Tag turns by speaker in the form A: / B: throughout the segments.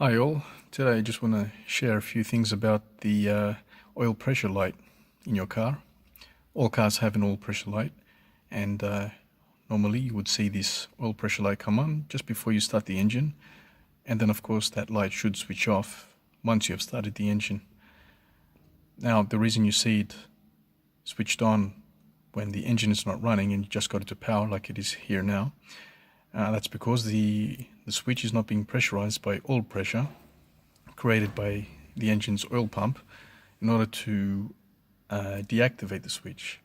A: Hi all, today I just want to share a few things about the oil pressure light in your car. All cars have an oil pressure light, and normally you would see this oil pressure light come on just before you start the engine, and then of course that light should switch off once you have started the engine. Now the reason you see it switched on when the engine is not running and you just got it to power like it is here now, that's because the switch is not being pressurized by oil pressure created by the engine's oil pump in order to deactivate the switch.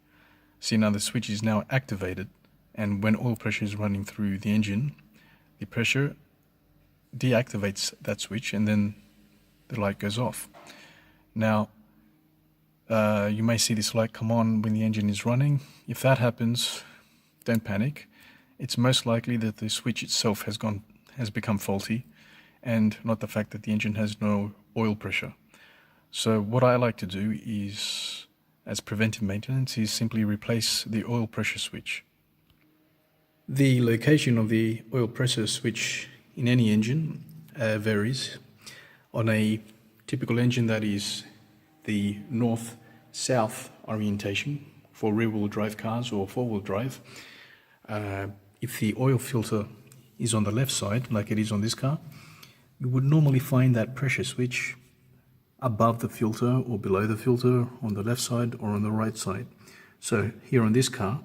A: See, now the switch is now activated, and when oil pressure is running through the engine, the pressure deactivates that switch and then the light goes off. Now you may see this light come on when the engine is running. If that happens, don't panic. It's most likely that the switch itself has become faulty, and not the fact that the engine has no oil pressure. So what I like to do is, as preventive maintenance, is simply replace the oil pressure switch. The location of the oil pressure switch in any engine varies. On a typical engine that is the north-south orientation for rear-wheel drive cars or four-wheel drive, if the oil filter is on the left side, like it is on this car, you would normally find that pressure switch above the filter or below the filter, on the left side or on the right side. So here on this car,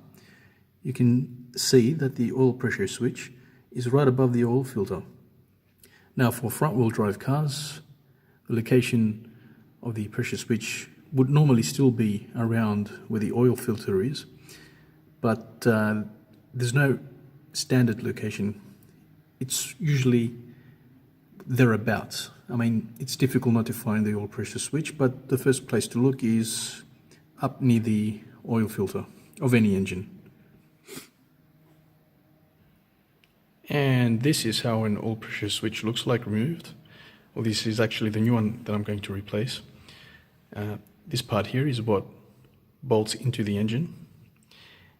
A: you can see that the oil pressure switch is right above the oil filter. Now for front-wheel drive cars, the location of the pressure switch would normally still be around where the oil filter is, but there's no standard location. It's usually thereabouts. I mean, it's difficult not to find the oil pressure switch, but the first place to look is up near the oil filter of any engine. And this is how an oil pressure switch looks like removed. Well, this is actually the new one that I'm going to replace. This part here is what bolts into the engine,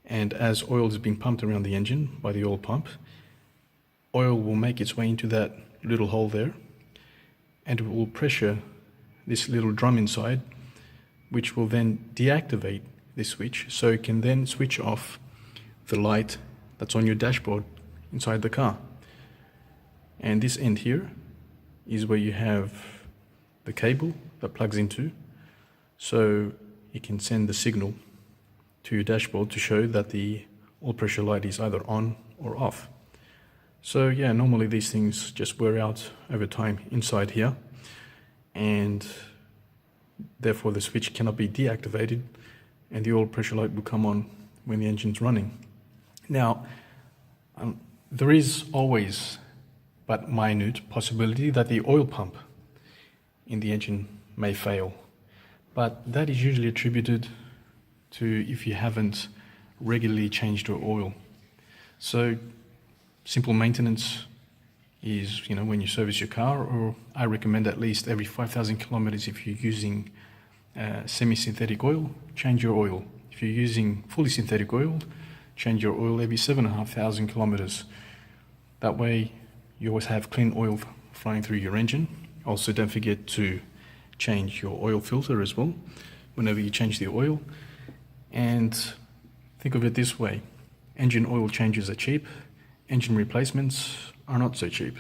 A: and as oil is being pumped around the engine by the oil pump, oil will make its way into that little hole there, and it will pressure this little drum inside, which will then deactivate this switch, so it can then switch off the light that's on your dashboard inside the car. And this end here is where you have the cable that plugs into, so you can send the signal to your dashboard to show that the oil pressure light is either on or off. So yeah, normally these things just wear out over time inside here, and therefore the switch cannot be deactivated and the oil pressure light will come on when the engine's running. Now, there is always but minute possibility that the oil pump in the engine may fail, but that is usually attributed to if you haven't regularly changed your oil. So simple maintenance is, when you service your car, or I recommend at least every 5,000 kilometers. If you're using semi-synthetic oil, change your oil. If you're using fully synthetic oil, change your oil every 7,500 kilometers. That way you always have clean oil flowing through your engine. Also, don't forget to change your oil filter as well whenever you change the oil. And think of it this way: engine oil changes are cheap, engine replacements are not so cheap.